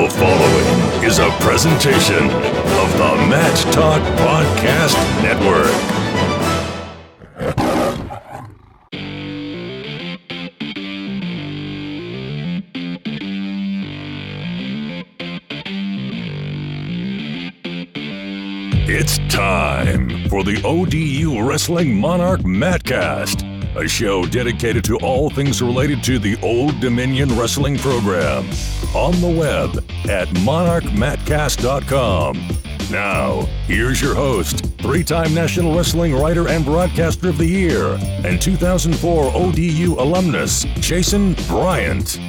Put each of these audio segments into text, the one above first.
The following is a presentation of the Matt Talk Podcast Network. It's time for the ODU Wrestling Monarch Mattcast, a show dedicated to all things related to the Old Dominion Wrestling program, on the web at monarchmattcast.com. Now, here's your host, three-time National Wrestling Writer and Broadcaster of the Year, and 2004 ODU alumnus, Jason Bryant.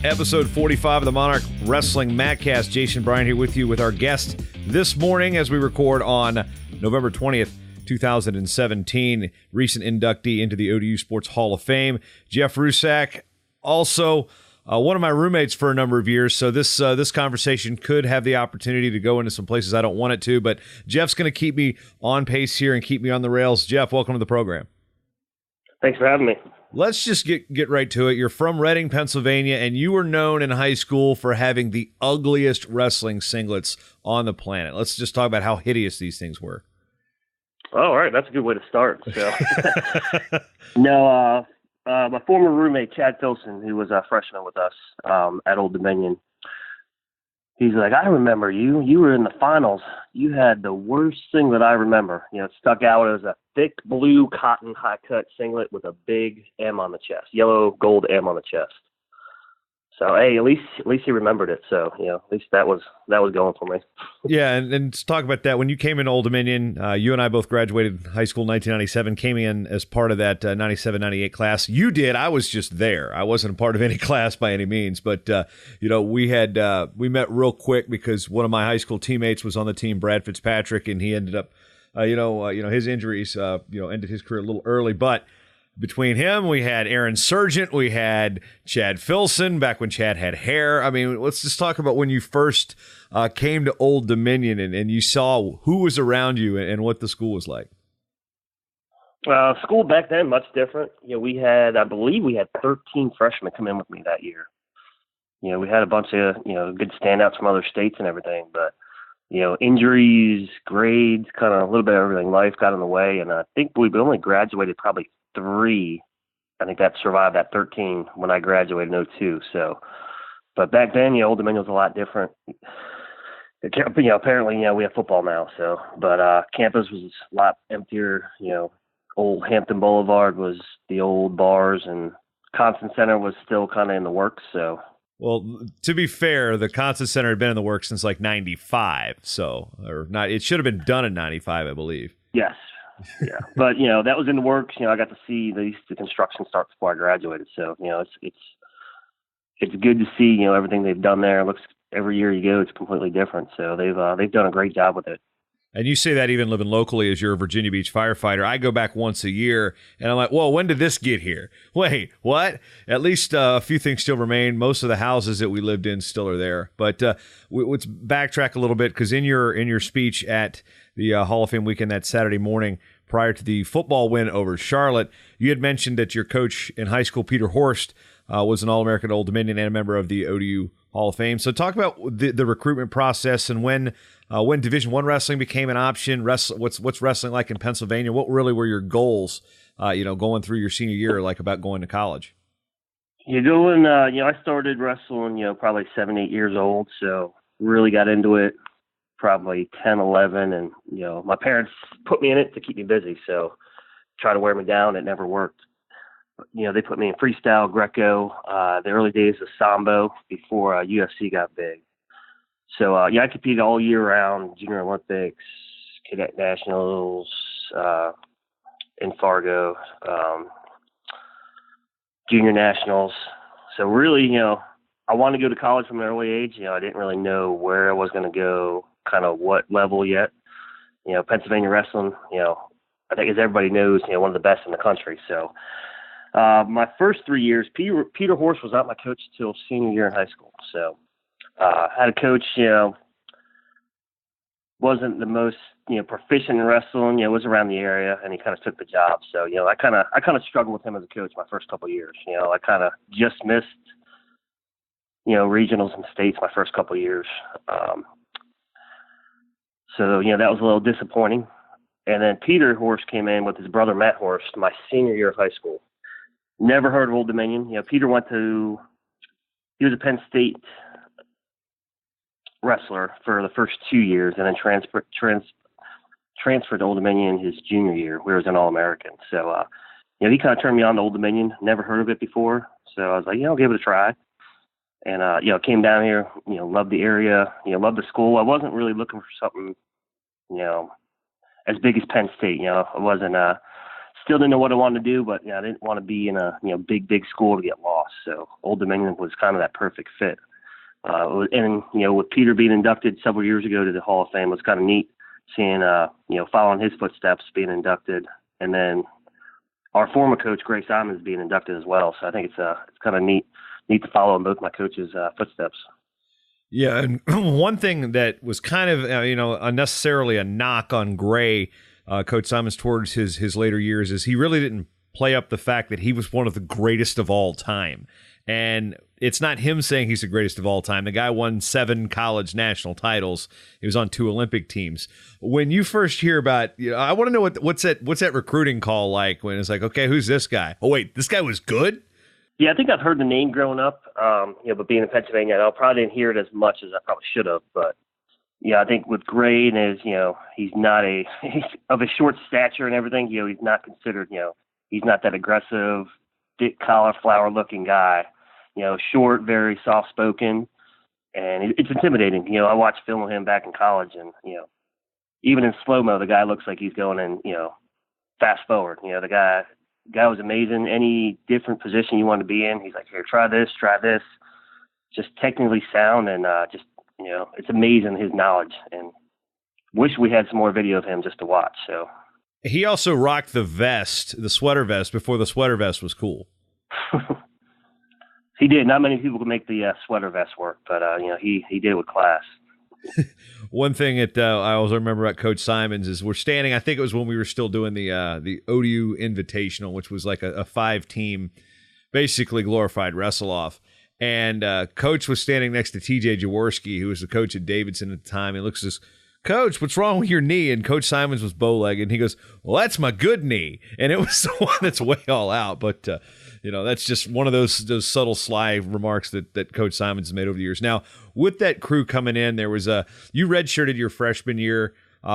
Episode 45 of the Monarch Wrestling Mattcast. Jason Bryant here with you with our guest this morning as we record on November 20th, 2017. Recent inductee into the ODU Sports Hall of Fame, Jeff Rusak. Also, one of my roommates for a number of years, so this conversation could have the opportunity to go into some places I don't want it to, but Jeff's going to keep me on pace here and keep me on the rails. Jeff, welcome to the program. Thanks for having me. Let's just get right to it. You're from Reading, Pennsylvania, and you were known in high school for having the ugliest wrestling singlets on the planet. Let's just talk about how hideous these things were. All right, that's a good way to start. So, my former roommate, Chad Filson, who was a freshman with us at Old Dominion, he's like, I remember you. You were in the finals. You had the worst singlet I remember. You know, it stuck out. It was a thick blue cotton high-cut singlet with a big M on the chest, yellow gold M on the chest. So, hey, at least he remembered it. So, you know, at least that was going for me. Yeah, and to talk about that, when you came in Old Dominion, you and I both graduated high school in 1997, came in as part of that 97-98 class. You did. I was just there. I wasn't a part of any class by any means, but we met real quick because one of my high school teammates was on the team, Brad Fitzpatrick, and he ended up, his injuries, ended his career a little early, but. Between him, we had Aaron Sargent, we had Chad Filson, back when Chad had hair. I mean, let's just talk about when you first came to Old Dominion and you saw who was around you and what the school was like. School back then, much different. You know, I believe we had 13 freshmen come in with me that year. You know, we had a bunch of, good standouts from other states and everything, but, injuries, grades, kind of a little bit of everything, life got in the way. And I think we only graduated probably 3, I think, that survived that 13 when I graduated in 2002. So, but back then, Old Dominion was a lot different. Apparently, we have football now. So, but campus was a lot emptier. Old Hampton Boulevard was the old bars, and Constant Center was still kind of in the works. So, well, to be fair, the Constant Center had been in the works since like '95. So, or not, it should have been done in '95, I believe. Yes. Yeah, but that was in the works. I got to see the construction start before I graduated. So it's good to see everything they've done there. It looks, every year you go, it's completely different. So they've done a great job with it. And you say that even living locally as you're a Virginia Beach firefighter. I go back once a year, and I'm like, well, when did this get here? Wait, what? At least a few things still remain. Most of the houses that we lived in still are there. But let's backtrack a little bit, because in your speech at the Hall of Fame weekend that Saturday morning, prior to the football win over Charlotte, you had mentioned that your coach in high school, Peter Horst, was an All-American at Old Dominion and a member of the ODU Hall of Fame. So talk about the recruitment process and when Division I wrestling became an option. What's wrestling like in Pennsylvania? What really were your goals, going through your senior year, like about going to college? I started wrestling, probably 7, 8 years old. So really got into it probably 10, 11. And, my parents put me in it to keep me busy. So try to wear me down. It never worked. They put me in freestyle, Greco, the early days of Sambo before UFC got big. So, I competed all year round, Junior Olympics, Cadet Nationals, in Fargo, Junior Nationals. So really, I wanted to go to college from an early age. I didn't really know where I was going to go, kind of what level yet. Pennsylvania wrestling, I think, as everybody knows, one of the best in the country. So, my first 3 years, Peter Horst was not my coach till senior year in high school. So, had a coach, wasn't the most, proficient in wrestling, was around the area, and he kind of took the job. So, I kind of struggled with him as a coach my first couple of years. I kind of just missed, regionals and states my first couple of years. So, that was a little disappointing. And then Peter Horst came in with his brother Matt Horst my senior year of high school. Never heard of Old Dominion. Peter he was a Penn State wrestler for the first 2 years, and then transferred to Old Dominion his junior year, where he was an All-American. So, he kind of turned me on to Old Dominion. Never heard of it before. So I was like, I'll give it a try. And, came down here, loved the area, loved the school. I wasn't really looking for something, as big as Penn State. I wasn't, still didn't know what I wanted to do, but, I didn't want to be in a, big school to get lost. So Old Dominion was kind of that perfect fit. And, with Peter being inducted several years ago to the Hall of Fame, it was kind of neat seeing, following his footsteps, being inducted. And then our former coach, Gray Simons, being inducted as well. So I think it's kind of neat to follow in both my coaches' footsteps. Yeah, and one thing that was kind of, unnecessarily a knock on Gray, Coach Simons, towards his later years, is he really didn't play up the fact that he was one of the greatest of all time. And it's not him saying he's the greatest of all time. The guy won 7 college national titles. He was on 2 Olympic teams. When you first hear about, I want to know what's that recruiting call like when it's like, okay, who's this guy? Oh, wait, this guy was good? Yeah, I think I've heard the name growing up, but being in Pennsylvania, I probably didn't hear it as much as I probably should have. But, I think with Gray and he's not he's of a short stature and everything, he's not considered, he's not that aggressive, thick cauliflower looking guy, short, very soft spoken, and it's intimidating. I watched film of him back in college, and, even in slow-mo, the guy looks like he's going in, fast forward. The guy was amazing. Any different position you want to be in, he's like, here, try this. Just technically sound, and it's amazing his knowledge. And wish we had some more video of him just to watch. So he also rocked the sweater vest, before the sweater vest was cool. He did. Not many people could make the sweater vest work, but he did it with class. One thing that I always remember about Coach Simons is we're standing, I think it was when we were still doing the ODU Invitational, which was like a 5-team, basically glorified wrestle-off. And Coach was standing next to TJ Jaworski, who was the coach at Davidson at the time. He looks at us, Coach, what's wrong with your knee? And Coach Simons was bow-legged. And he goes, well, that's my good knee. And it was the one that's way all out. But, that's just one of those subtle, sly remarks that Coach Simons has made over the years. Now, with that crew coming in, there was you redshirted your freshman year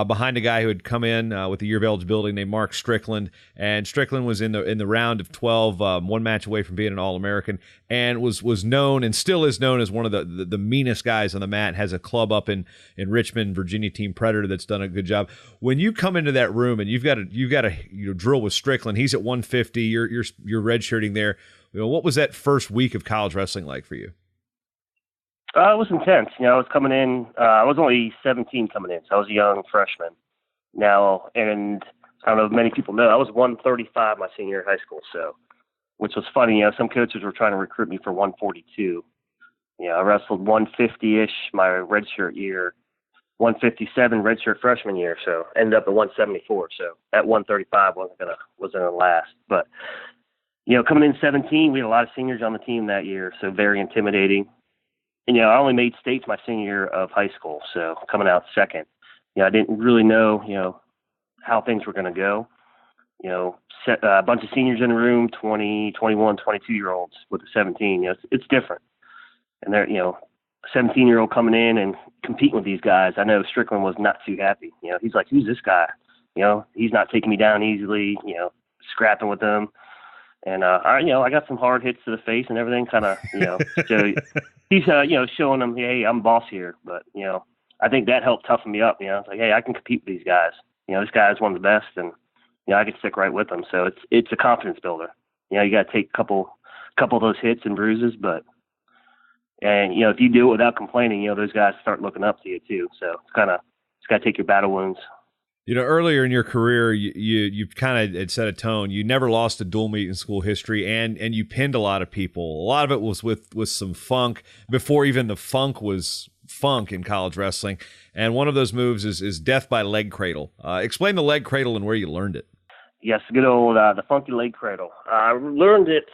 behind a guy who had come in with a year of eligibility named Mark Strickland. And Strickland was in the round of 12, one match away from being an All-American, and was known and still is known as one of the meanest guys on the mat. Has a club up in Richmond, Virginia, Team Predator, that's done a good job. When you come into that room and you've got to drill with Strickland, he's at 150. You're redshirting there. What was that first week of college wrestling like for you? It was intense. I was coming in. I was only 17 coming in, so I was a young freshman. Now, and I don't know if many people know, I was 135 my senior year of high school, so, which was funny. Some coaches were trying to recruit me for 142. I wrestled 150-ish my redshirt year, 157 redshirt freshman year, so ended up at 174. So at 135 wasn't gonna last. But coming in 17, we had a lot of seniors on the team that year, so very intimidating. And, I only made states my senior year of high school, so coming out second. I didn't really know, how things were going to go. A bunch of seniors in the room, 20, 21, 22-year-olds with a 17. It's different. And they're, a 17-year-old coming in and competing with these guys. I know Strickland was not too happy. He's like, who's this guy? He's not taking me down easily, scrapping with them. And, I got some hard hits to the face and everything, kind of, so he's, showing them, hey, I'm boss here. But, I think that helped toughen me up. It's like, hey, I can compete with these guys. This guy is one of the best, and, I can stick right with them. So it's a confidence builder. You got to take a couple of those hits and bruises, and if you do it without complaining, those guys start looking up to you too. So it's got to take your battle wounds. Earlier in your career, you kind of had set a tone. You never lost a dual meet in school history, and you pinned a lot of people. A lot of it was with some funk before even the funk was funk in college wrestling, and one of those moves is death by leg cradle. Explain the leg cradle and where you learned it. Yes, good old the funky leg cradle. I learned it.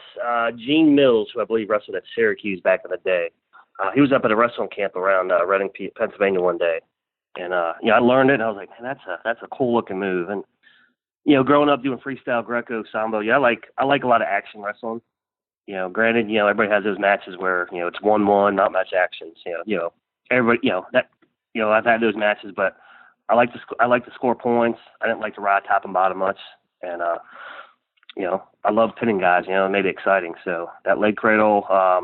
Gene Mills, who I believe wrestled at Syracuse back in the day. He was up at a wrestling camp around Reading, Pennsylvania one day, and I learned it. And I was like, man, that's a cool looking move. And growing up doing freestyle Greco Sambo, I like a lot of action wrestling. Granted, everybody has those matches where it's 1-1, not much actions. Everybody, I've had those matches, but I like to score points. I didn't like to ride top and bottom much. And, I love pinning guys, it made it exciting. So that leg cradle, I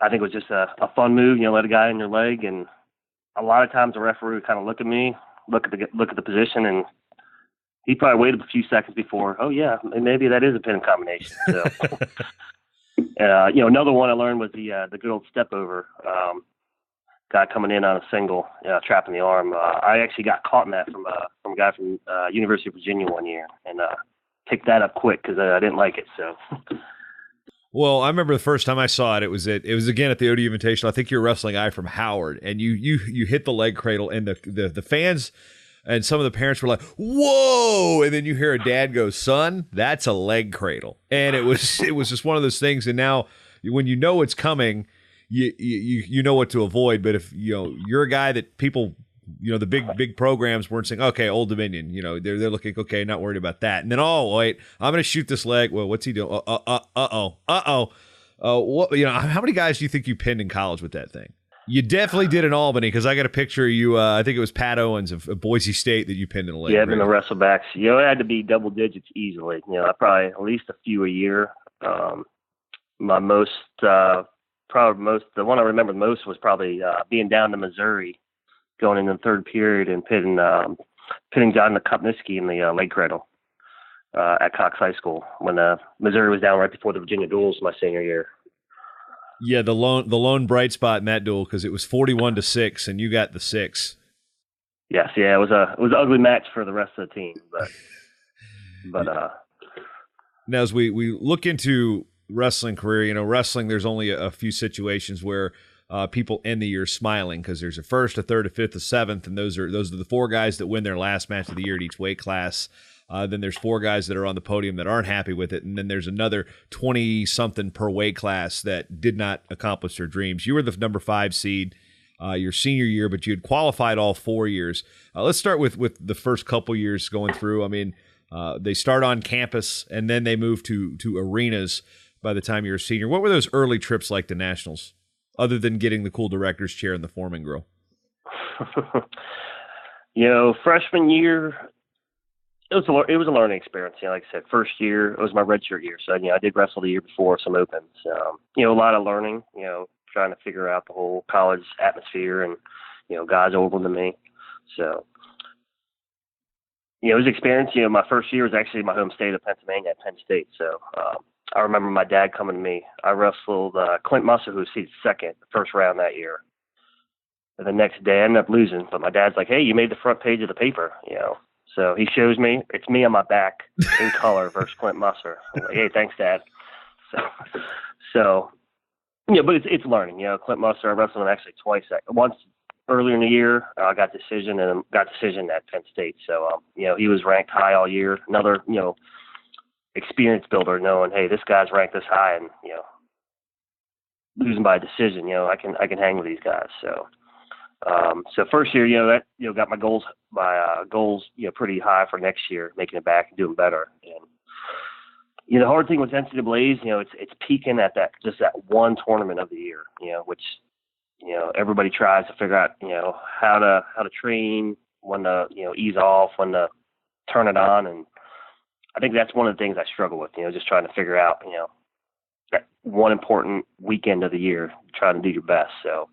think was just a fun move, let a guy in your leg. And a lot of times the referee would kind of look at me, look at the position, and he probably waited a few seconds before, oh yeah, maybe that is a pin combination. So, another one I learned was the good old step over, guy coming in on a single, trapping the arm. I actually got caught in that from a guy from University of Virginia one year, and picked that up quick because I didn't like it. So, well, I remember the first time I saw it. It was again at the ODU Invitational. I think you're a wrestling guy from Howard, and you hit the leg cradle, and the fans and some of the parents were like, "Whoa!" And then you hear a dad go, "Son, that's a leg cradle," and it was just one of those things. And now when you know it's coming, you know what to avoid. But if you're a guy that people, the big programs weren't saying, okay, Old Dominion, they're looking, okay, not worried about that. And then, oh wait, I'm gonna shoot this leg. Well, what's he doing? What? How many guys do you think you pinned in college with that thing? You definitely did in Albany, because I got a picture of you. I think it was Pat Owens of Boise State that you pinned in a leg. Yeah, I've been the wrestlebacks. It had to be double digits easily. I probably at least a few a year. My most. The one I remember the most was probably being down to Missouri, going in the third period and pinning John Kopniski in the leg cradle at Cox High School when Missouri was down right before the Virginia duels my senior year. Yeah, the lone bright spot in that duel, because it was 41-6 and you got the 6. Yes, yeah, it was an ugly match for the rest of the team, but now as we look into wrestling career, wrestling, there's only a few situations where people end the year smiling, because there's a first, a third, a fifth, a seventh, and those are the 4 guys that win their last match of the year at each weight class. Then there's 4 guys that are on the podium that aren't happy with it, and then there's another 20-something per weight class that did not accomplish their dreams. You were the number 5 seed your senior year, but you had qualified all 4 years. Let's start with the first couple years going through. I mean, they start on campus, and then they move to arenas by the time you're a senior. What were those early trips like to nationals, other than getting the cool director's chair and the foreman grill? Freshman year, it was a learning experience. Like I said, first year, it was my redshirt year. So, I did wrestle the year before some opens. A lot of learning, trying to figure out the whole college atmosphere and, guys older than me. So, it was an experience. My first year was actually my home state of Pennsylvania at Penn State. So, I remember my dad coming to me. I wrestled Clint Musser, who was seated second the first round that year. And the next day I ended up losing, but my dad's like, hey, you made the front page of the paper, So he shows me, it's me on my back in color versus Clint Musser. I'm like, hey, thanks, Dad. So but it's learning. Clint Musser, I wrestled him actually twice. Once earlier in the year, I got decision at Penn State. So, he was ranked high all year. Another, experience builder, knowing, hey, this guy's ranked this high, and losing by decision, I can hang with these guys. So first year, that got my goals pretty high for next year, making it back and doing better. And the hard thing with NCAA's, it's peaking at that one tournament of the year, which everybody tries to figure out how to train, when to ease off, when to turn it on, and I think that's one of the things I struggle with, just trying to figure out, that one important weekend of the year, trying to do your best. So,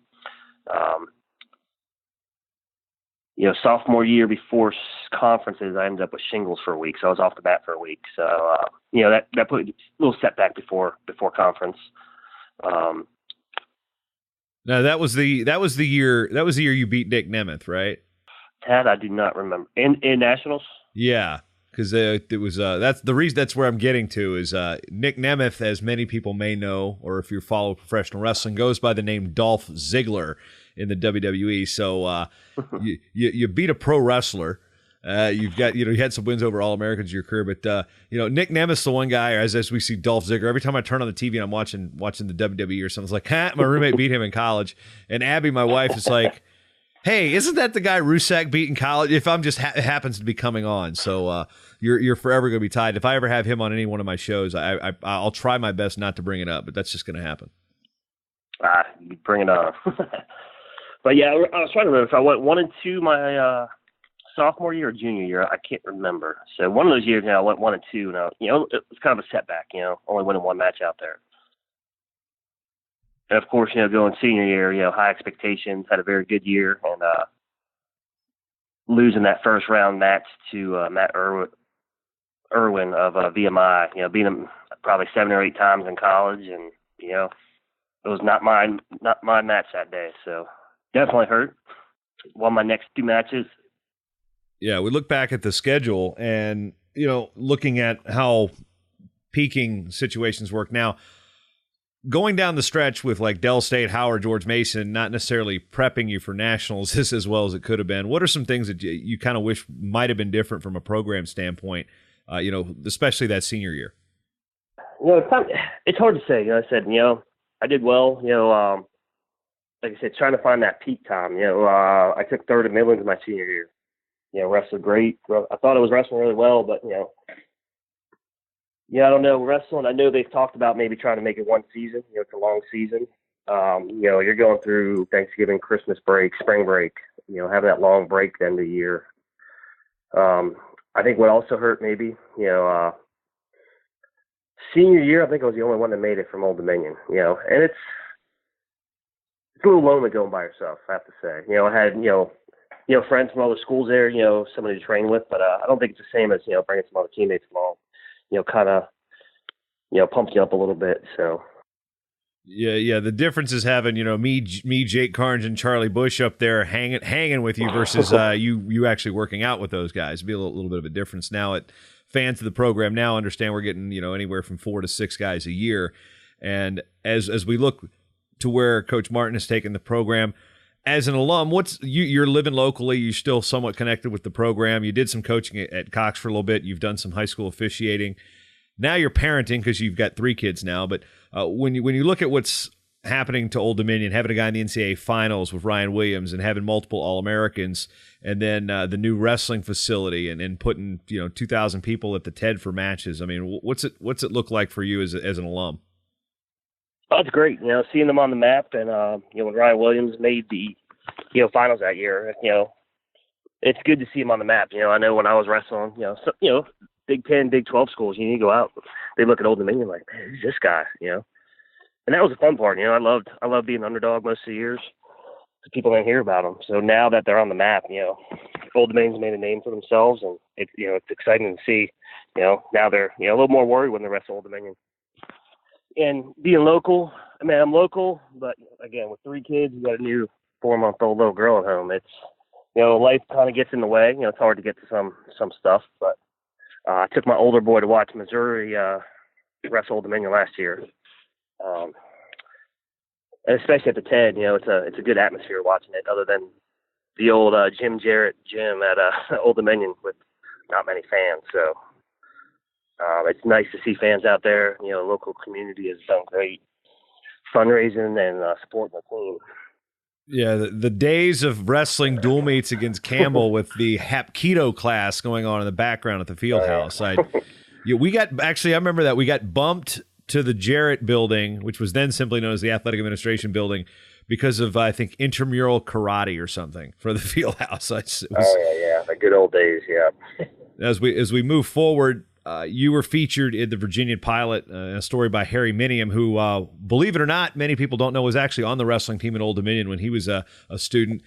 sophomore year before conferences, I ended up with shingles for a week. So I was off the mat for a week. So, that put a little setback before conference. Now that was the year you beat Nick Nemeth, right? That I do not remember. In nationals? Yeah. because it was that's the reason. That's where I'm getting to is Nick Nemeth, as many people may know, or if you follow professional wrestling, goes by the name Dolph Ziggler in the WWE. So you beat a pro wrestler. You've got, you had some wins over All-Americans in your career, but Nick Nemeth's the one guy, as we see Dolph Ziggler, every time I turn on the TV and I'm watching the WWE or something, it's like, my roommate beat him in college. And Abby, my wife, is like, hey, isn't that the guy Rusak beat in college? If I'm just happens to be coming on. So you're forever going to be tied. If I ever have him on any one of my shows, I'll try my best not to bring it up, but that's just going to happen. You bring it on. But yeah, I was trying to remember if I went 1-2 my sophomore year or junior year. I can't remember. So one of those years, I went 1-2, and it was kind of a setback. Only winning one match out there. And of course, going senior year, high expectations. Had a very good year, and losing that first round match to Matt Irwin of VMI. Beat him probably 7 or 8 times in college, and it was not my match that day. So definitely hurt. Won my next 2 matches. Yeah, we look back at the schedule and, looking at how peaking situations work now, going down the stretch with like Dell State, Howard, George Mason, not necessarily prepping you for nationals as well as it could have been. What are some things that you kind of wish might have been different from a program standpoint, especially that senior year? It's hard to say. I said, I did well, like I said, trying to find that peak time. I took third at Midlands my senior year. Wrestled great. I thought I was wrestling really well, but, I don't know. Wrestling, I know they've talked about maybe trying to make it one season. It's a long season. You're going through Thanksgiving, Christmas break, spring break, having that long break at the end of the year. I think what also hurt maybe, senior year, I think I was the only one that made it from Old Dominion, and it's a little lonely going by yourself, I have to say. I had, friends from other schools there, somebody to train with, but I don't think it's the same as, bringing some other teammates along, kind of, pump you up a little bit. So. Yeah. The difference is having, me, Jake Carnes, and Charlie Bush up there hanging with you versus you actually working out with those guys. It'd be a little bit of a difference. Now, fans of the program now understand we're getting, anywhere from 4 to 6 guys a year. And as we look to where Coach Martin has taken the program, as an alum, you're living locally, you're still somewhat connected with the program. You did some coaching at Cox for a little bit. You've done some high school officiating. Now you're parenting because you've got 3 kids now. But when you look at what's happening to Old Dominion, having a guy in the NCAA finals with Ryan Williams and having multiple All-Americans, and then the new wrestling facility and putting 2,000 people at the TED for matches. I mean, what's it look like for you as an alum? Oh, it's great, seeing them on the map, and when Ryan Williams made the finals that year, it's good to see him on the map. I know when I was wrestling, Big 10, Big 12 schools, you go out, they look at Old Dominion like, man, who's this guy? And that was the fun part. I loved being an underdog most of the years. People didn't hear about them. So now that they're on the map, Old Dominion's made a name for themselves, and it's exciting to see. Now they're a little more worried when they wrestle Old Dominion. And being local, I'm local, but again, with 3 kids, you got a new 4-month-old little girl at home. It's, life kind of gets in the way. It's hard to get to some stuff, but I took my older boy to watch Missouri wrestle Old Dominion last year. And especially at the TED, it's a good atmosphere watching it, other than the old Jim Jarrett gym at Old Dominion with not many fans. So it's nice to see fans out there. Local community has done great fundraising and supporting the team. Yeah, the days of wrestling dual meets against Campbell with the Hapkido class going on in the background at the field house. I remember that we got bumped to the Jarrett building, which was then simply known as the Athletic Administration building, because of, I think, intramural karate or something for the field house. The good old days, yeah. As we move forward, you were featured in the Virginia Pilot, a story by Harry Minium, who, believe it or not, many people don't know, was actually on the wrestling team at Old Dominion when he was a student.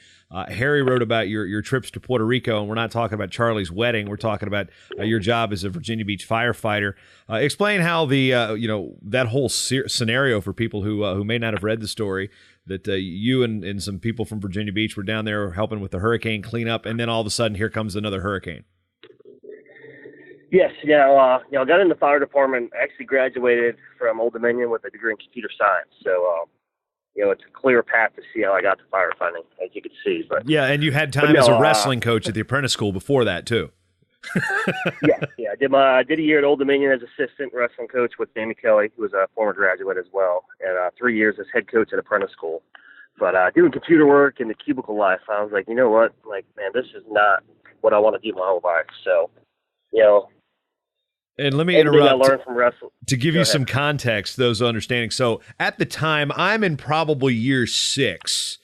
Harry wrote about your trips to Puerto Rico, and we're not talking about Charlie's wedding. We're talking about your job as a Virginia Beach firefighter. Explain how that whole scenario for people who may not have read the story, that you and some people from Virginia Beach were down there helping with the hurricane cleanup, and then all of a sudden here comes another hurricane. Yes, I got in the fire department. I actually graduated from Old Dominion with a degree in computer science. So, it's a clear path to see how I got to firefighting, as you can see. But yeah, and you had time as a wrestling coach at the apprentice school before that too. yeah. I did a year at Old Dominion as assistant wrestling coach with Danny Kelly, who was a former graduate as well, and 3 years as head coach at apprentice school. But doing computer work and the cubicle life, I was like, you know what? Like, man, this is not what I want to do my whole life. So, And let me interrupt I learned from wrestling. to give you some context, those understanding. So at the time, I'm in probably year 6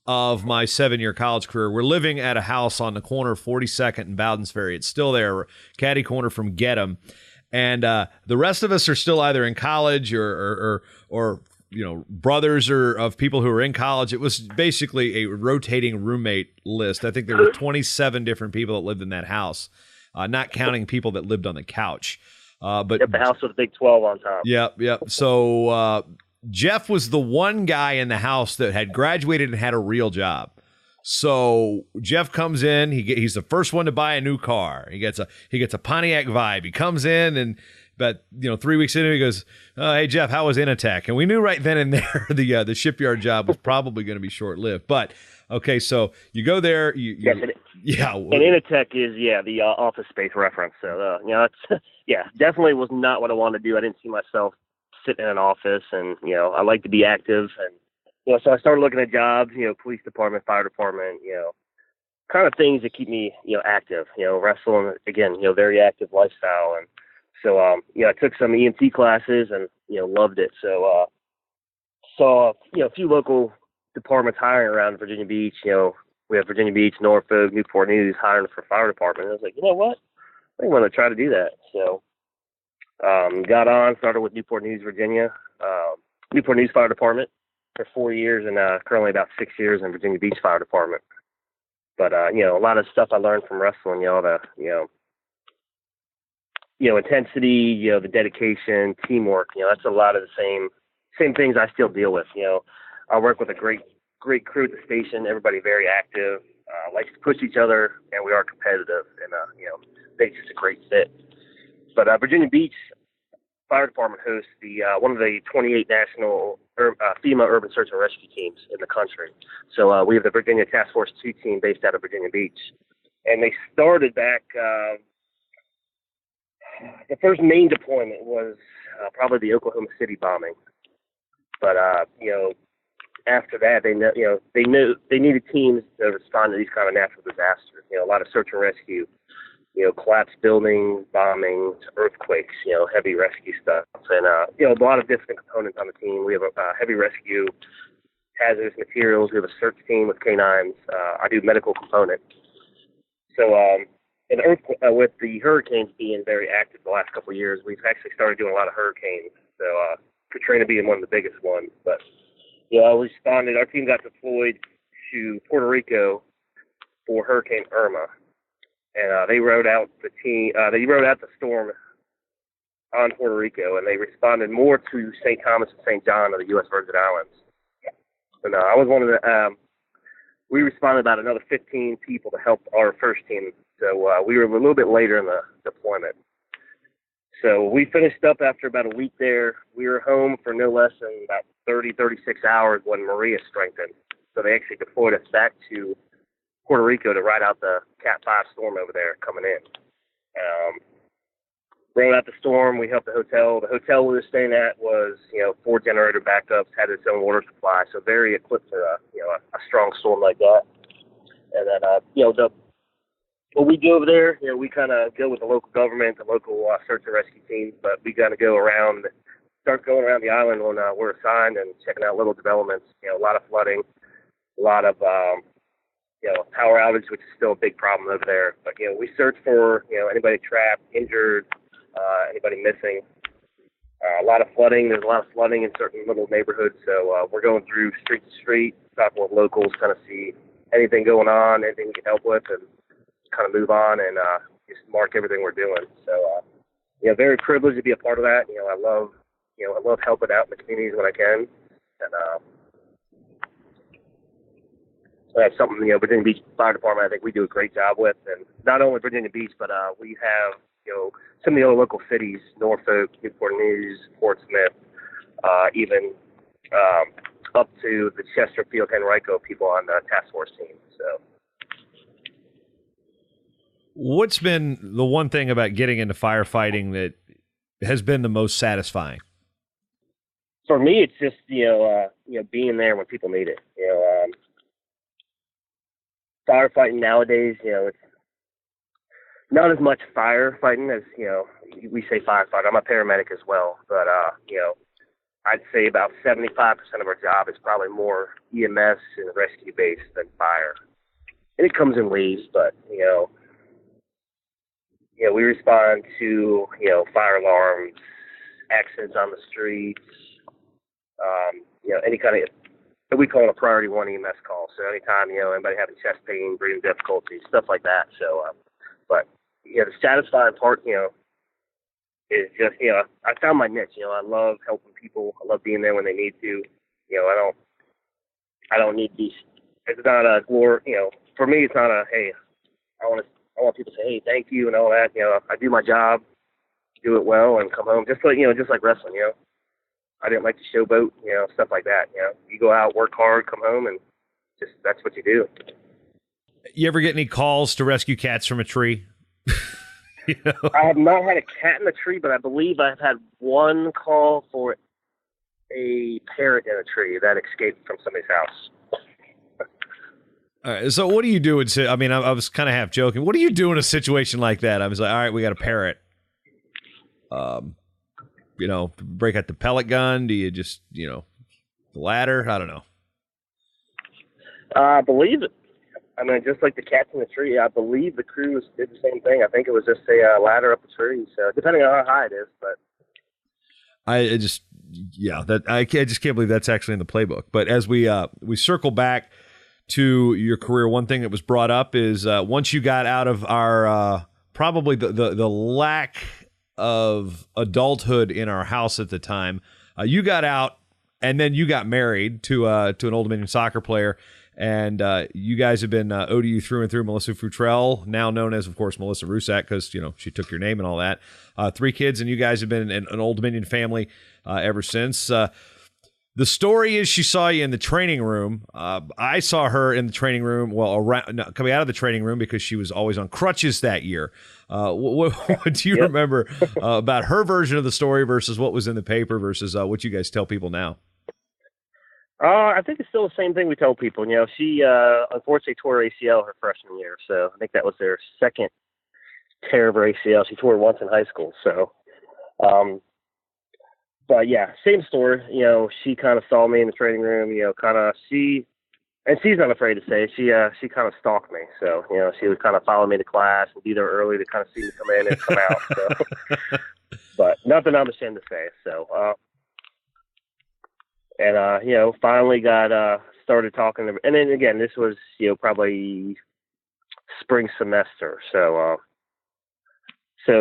of my 7-year college career. We're living at a house on the corner of 42nd and Bowden's Ferry. It's still there, catty corner from Gedham. And the rest of us are still either in college or brothers or of people who are in college. It was basically a rotating roommate list. I think there were 27 different people that lived in that house, not counting people that lived on the couch. But the house with a big 12 on top. Yep. So Jeff was the one guy in the house that had graduated and had a real job. So Jeff comes in. He's the first one to buy a new car. He gets a Pontiac Vibe. He comes in and. But 3 weeks into it, he goes, "Oh, hey Jeff, how was Initech?" And we knew right then and there the shipyard job was probably going to be short lived. But okay, so you go there. And Initech is the Office Space reference. So it's definitely was not what I wanted to do. I didn't see myself sitting in an office, and I like to be active, and so I started looking at jobs. Police department, fire department. Kind of things that keep me active. Wrestling again. Very active lifestyle. And so, I took some EMT classes and, loved it. So, saw, a few local departments hiring around Virginia Beach. We have Virginia Beach, Norfolk, Newport News hiring for fire department. I was like, you know what? I want to try to do that. So, started with Newport News, Virginia, Newport News Fire Department for 4 years and currently about 6 years in Virginia Beach Fire Department. But, a lot of stuff I learned from wrestling, intensity, the dedication, teamwork, that's a lot of the same things I still deal with. I work with a great crew at the station, everybody very active, likes to push each other, and we are competitive, and, it's just a great fit. But Virginia Beach Fire Department hosts one of the 28 national FEMA urban search and rescue teams in the country. So we have the Virginia Task Force 2 team based out of Virginia Beach. And they started back the first main deployment was probably the Oklahoma City bombing, but after that they knew they needed teams to respond to these kind of natural disasters. A lot of search and rescue, collapsed buildings, bombings, earthquakes, heavy rescue stuff, and a lot of different components on the team. We have a heavy rescue, hazardous materials. We have a search team with canines. I do medical component. So. And with the hurricanes being very active the last couple of years, we've actually started doing a lot of hurricanes. So Katrina being one of the biggest ones. But I responded. Our team got deployed to Puerto Rico for Hurricane Irma, and they rode out the storm on Puerto Rico, and they responded more to St. Thomas and St. John of the U.S. Virgin Islands. And I was one of the. We responded about another 15 people to help our first team. So we were a little bit later in the deployment. So we finished up after about a week there. We were home for no less than about 36 hours when Maria strengthened. So they actually deployed us back to Puerto Rico to ride out the Cat 5 storm over there coming in. Rode out the storm. We helped the hotel. The hotel we were staying at was, 4 generator backups, had its own water supply, so very equipped for a strong storm like that. And then, what we do over there, we kind of go with the local government, the local search and rescue teams, but we got to start going around the island when we're assigned and checking out little developments. A lot of flooding, a lot of power outage, which is still a big problem over there. But we search for anybody trapped, injured, anybody missing. A lot of flooding. There's a lot of flooding in certain little neighborhoods, so we're going through street to street, talking with locals, kind of see anything going on, anything we can help with, and kind of move on and just mark everything we're doing. So, very privileged to be a part of that. I love helping out in the communities when I can. And that's something, Virginia Beach Fire Department, I think we do a great job with. And not only Virginia Beach, but we have, some of the other local cities, Norfolk, Newport News, Portsmouth, even up to the Chesterfield, Henrico people on the task force team. So, what's been the one thing about getting into firefighting that has been the most satisfying? For me, it's just being there when people need it. Firefighting nowadays, it's not as much firefighting as we say firefighter. I'm a paramedic as well, but I'd say about 75% of our job is probably more EMS and rescue based than fire, and it comes in waves. But we respond to fire alarms, accidents on the streets. Any kind of, we call it a priority 1 EMS call. So anytime, anybody having chest pain, breathing difficulties, stuff like that. So, but the satisfying part, is just, I found my niche. I love helping people. I love being there when they need to. I don't need these. It's not a glory. For me, it's not a, hey, I want people to say, hey, thank you and all that. I do my job, do it well, and come home. Just like wrestling. I didn't like to showboat, stuff like that. You go out, work hard, come home, and just that's what you do. You ever get any calls to rescue cats from a tree? I have not had a cat in the tree, but I believe I've had one call for a parrot in a tree that escaped from somebody's house. All right, so what do you do? I was kind of half joking. What do you do in a situation like that? I was like, all right, we got a parrot. Break out the pellet gun? Do you just, the ladder? I don't know. I believe it. Just like the cats in the tree, I believe the crew did the same thing. I think it was just a ladder up the tree. So depending on how high it is, but I just can't believe that's actually in the playbook. But as we circle back to your career, one thing that was brought up is once you got out of our probably the lack of adulthood in our house at the time, you got out and then you got married to an Old Dominion soccer player. And you guys have been ODU through and through. Melissa Futrell, now known as, of course, Melissa Rusak, because she took your name and all that. 3 kids, and you guys have been an Old Dominion family ever since. The story is she saw you in the training room. I saw her in the training room, coming out of the training room because she was always on crutches that year. What do you remember about her version of the story versus what was in the paper versus what you guys tell people now? I think it's still the same thing we tell people. She unfortunately tore her ACL her freshman year, so I think that was their second tear of her ACL. She tore it once in high school, so. But yeah, same story. She kind of saw me in the training room. She's not afraid to say it. She kind of stalked me. So she would kind of follow me to class and be there early to kind of see me come in and come out. So. But nothing I'm ashamed to say. So. Finally got started talking. And then again, this was probably spring semester. So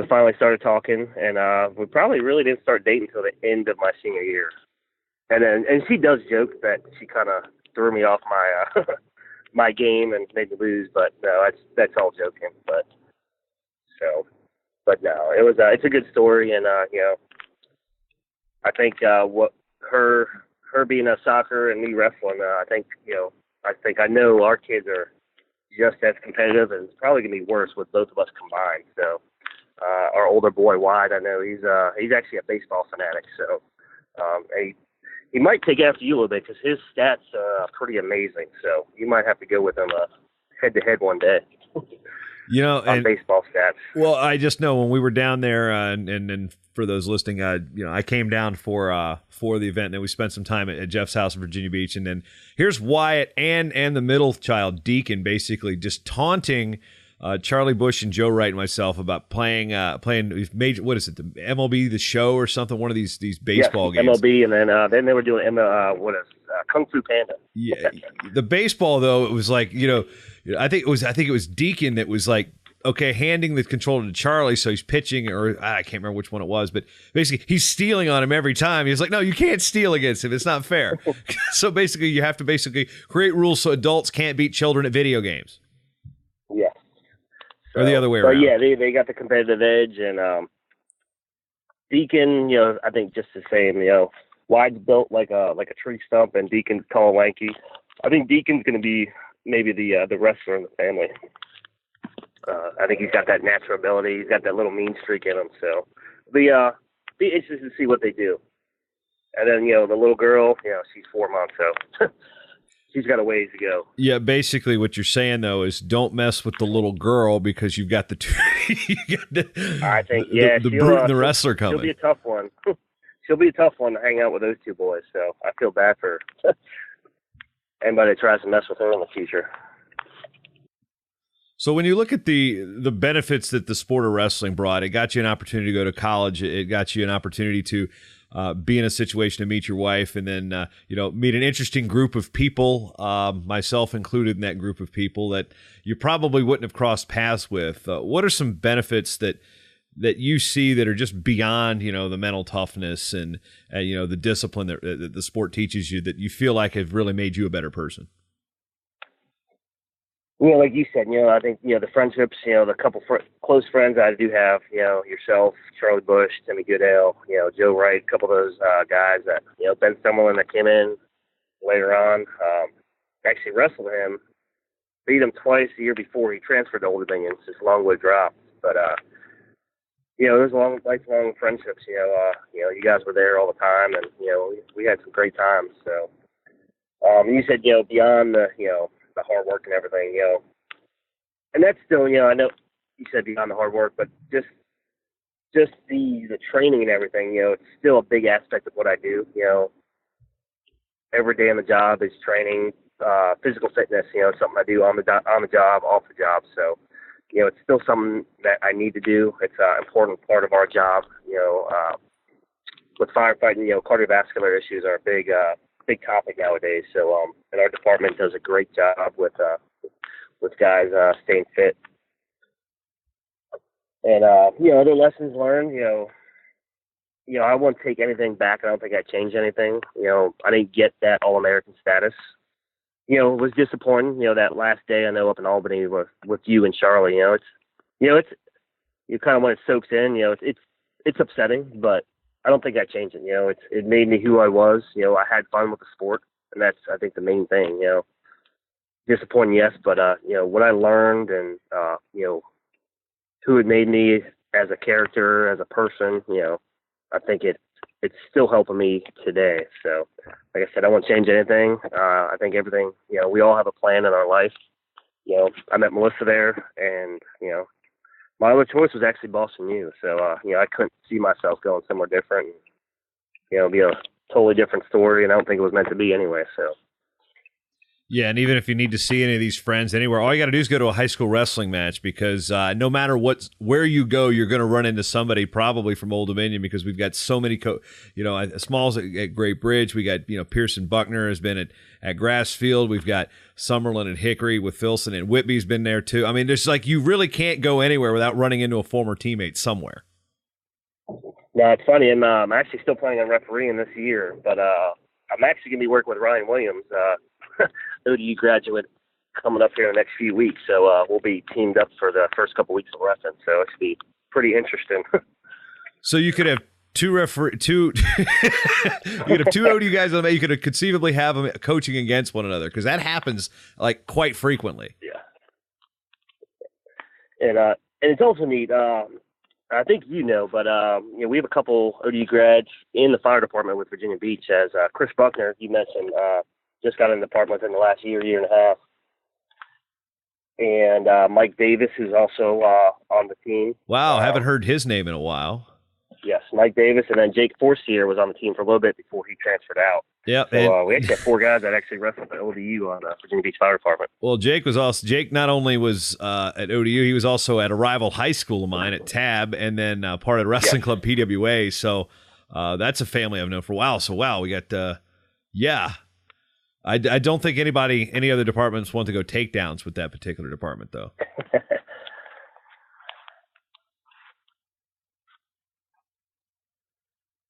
finally started talking, and we probably really didn't start dating until the end of my senior year. And she does joke that she kind of threw me off my my game and made me lose, but no, that's all joking. But no, it's a good story, and I think what her being a soccer and me wrestling, I know our kids are just as competitive, and it's probably gonna be worse with both of us combined. So our older boy Wide, I know he's actually a baseball fanatic, so he might take after you a little bit because his stats are pretty amazing. So you might have to go with him head to head one day. On baseball stats. Well, I just know when we were down there, and for those listening, I came down for the event, and then we spent some time at Jeff's house in Virginia Beach, and then here's Wyatt and the middle child Deacon basically just taunting Charlie Bush and Joe Wright and myself about playing major, what is it, the MLB The Show or something, one of these baseball games. MLB, and then they were doing Kung Fu Panda. Yeah, the baseball though, it was like I think it was Deacon that was like, okay, handing the controller to Charlie, so he's pitching, or I can't remember which one it was, but basically he's stealing on him every time. He's like, no, you can't steal against him. It's not fair. So basically you have to create rules so adults can't beat children at video games. Yeah. Or the other way but around. yeah, they got the competitive edge, and Deacon, I think just the same. Wide's built like a tree stump, and Deacon's tall and lanky. I think Deacon's going to be maybe the wrestler in the family. I think he's got that natural ability. He's got that little mean streak in him. So be interested to see what they do. And then the little girl, she's 4 months, so she's got a ways to go. Yeah, basically what you're saying though is don't mess with the little girl because you've got the two. I think the brute and the wrestler coming. She'll be a tough one. She'll be a tough one to hang out with those two boys. So I feel bad for anybody that tries to mess with her in the future. So when you look at the benefits that the sport of wrestling brought, it got you an opportunity to go to college. It got you an opportunity to be in a situation to meet your wife, and then meet an interesting group of people, myself included in that group of people that you probably wouldn't have crossed paths with. What are some benefits that you see that are just beyond the mental toughness and the discipline that the sport teaches you that you feel like have really made you a better person? Like you said, I think, the friendships, the couple close friends I do have, yourself, Charlie Bush, Timmy Goodale, Joe Wright, a couple of those guys that, Ben Summerlin that came in later on, actually wrestled him, beat him twice the year before he transferred to Old Dominion. It's just Longwood dropped. But, there's lifelong friendships, you guys were there all the time, and, we had some great times. So, you said, beyond the hard work and everything, and that's still, I know you said beyond the hard work, but just the training and everything, it's still a big aspect of what I do. Every day on the job is training, physical fitness. Something I do on the job, off the job. So, it's still something that I need to do. It's an important part of our job. With firefighting, cardiovascular issues are a big topic nowadays. So, and our department does a great job with guys staying fit. And other lessons learned. I won't take anything back. I don't think I changed anything. I didn't get that All-American status. It was disappointing. That last day I know up in Albany with you and Charlie. It's kind of when it soaks in. It's upsetting, but I don't think I changed it. It made me who I was. I had fun with the sport, and that's, I think, the main thing. Disappointing, yes, but what I learned and who it made me as a character, as a person. I think it's still helping me today. So, like I said, I won't change anything. I think everything. We all have a plan in our life. I met Melissa there, and my other choice was actually Boston U. So, I couldn't see myself going somewhere different. It'd be a totally different story, and I don't think it was meant to be anyway. So. Yeah, and even if you need to see any of these friends anywhere, all you got to do is go to a high school wrestling match because no matter where you go, you're going to run into somebody probably from Old Dominion because we've got so many, Smalls at Great Bridge. We got, Pearson Buckner has been at Grassfield. We've got Summerlin and Hickory with Filson, and Whitby's been there too. I mean, there's you really can't go anywhere without running into a former teammate somewhere. No, it's funny. I'm actually still planning on refereeing this year, but I'm actually going to be working with Ryan Williams, ODU graduate, coming up here in the next few weeks. So we'll be teamed up for the first couple weeks of wrestling. So it should be pretty interesting. So you could have two you could have two ODU guys on the mat. You could conceivably have them coaching against one another because that happens quite frequently. Yeah. And it's also neat. I think but we have a couple ODU grads in the fire department with Virginia Beach, as Chris Buckner, you mentioned, just got in the department in the last year and a half. And Mike Davis, who's also on the team. Wow, haven't heard his name in a while. Yes, Mike Davis, and then Jake Forcier was on the team for a little bit before he transferred out. Yep. So we actually have 4 guys that actually wrestled at ODU on Virginia Beach Fire Department. Well, Jake not only was at ODU, he was also at a rival high school of mine at TAB, and then part of the wrestling club PWA. So that's a family I've known for a while. So wow, we got I don't think any other departments want to go takedowns with that particular department though.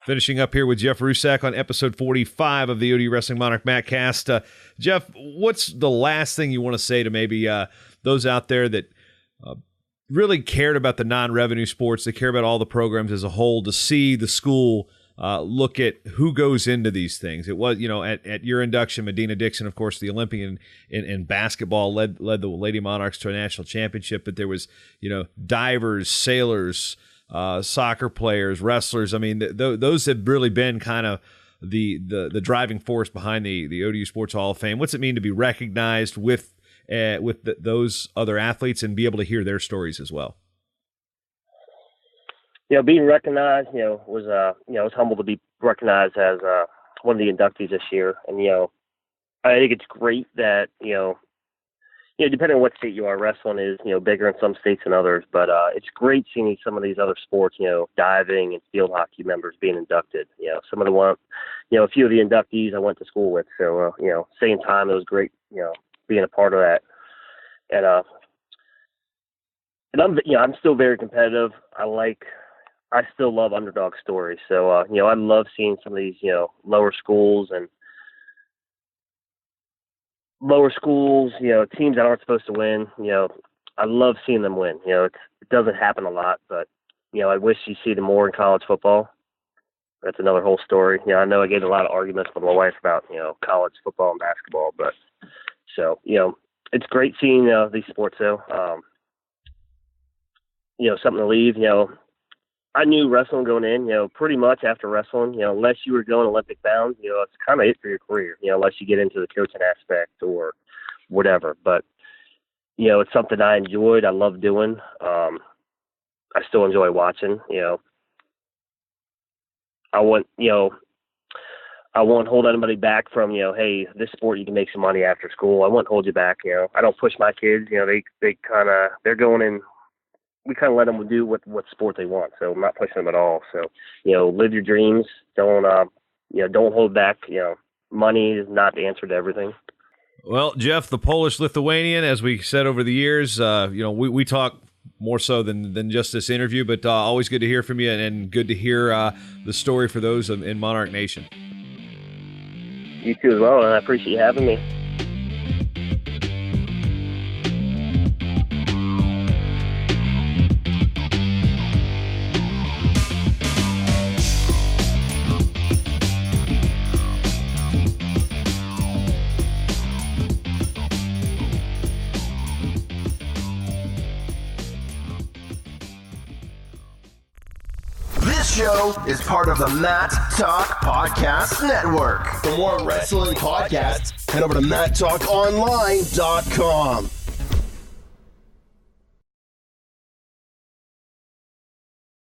Finishing up here with Jeff Rusak on episode 45 of the ODU Wrestling Monarch Mattcast. Jeff, what's the last thing you want to say to maybe those out there that really cared about the non-revenue sports. They care about all the programs as a whole. To see the school look at who goes into these things. It was, at your induction, Medina Dixon, of course, the Olympian in basketball led the Lady Monarchs to a national championship, but there was, divers, sailors, soccer players, wrestlers. I mean, those have really been kind of the driving force behind the ODU Sports Hall of Fame. What's it mean to be recognized with those other athletes and be able to hear their stories as well? Being recognized, was humbled to be recognized as one of the inductees this year. And, I think it's great that, depending on what state you are, wrestling is, bigger in some states than others. But it's great seeing some of these other sports, diving and field hockey members being inducted. Some of the a few of the inductees I went to school with. So, same time, it was great, being a part of that. And I'm still very competitive. I still love underdog stories. So, I love seeing some of these, lower schools, teams that aren't supposed to win. I love seeing them win. It doesn't happen a lot, but, I wish you see them more in college football. That's another whole story. I know I get a lot of arguments with my wife about, college football and basketball, but so, it's great seeing these sports though. Something to leave, I knew wrestling going in, pretty much after wrestling, unless you were going Olympic bound, it's kind of it for your career, unless you get into the coaching aspect or whatever. But, it's something I enjoyed. I love doing. I still enjoy watching, I won't hold anybody back from, hey, this sport, you can make some money after school. I won't hold you back. I don't push my kids, they're going in. We kind of let them do what sport they want. So I'm not pushing them at all. So, live your dreams. Don't hold back. Money is not the answer to everything. Well, Jeff, the Polish Lithuanian, as we said over the years, we talk more so than just this interview, but always good to hear from you and good to hear the story for those in Monarch Nation. You too as well, and I appreciate you having me. Show is part of the Matt Talk Podcast Network. For more wrestling podcasts, head over to MattTalkOnline.com.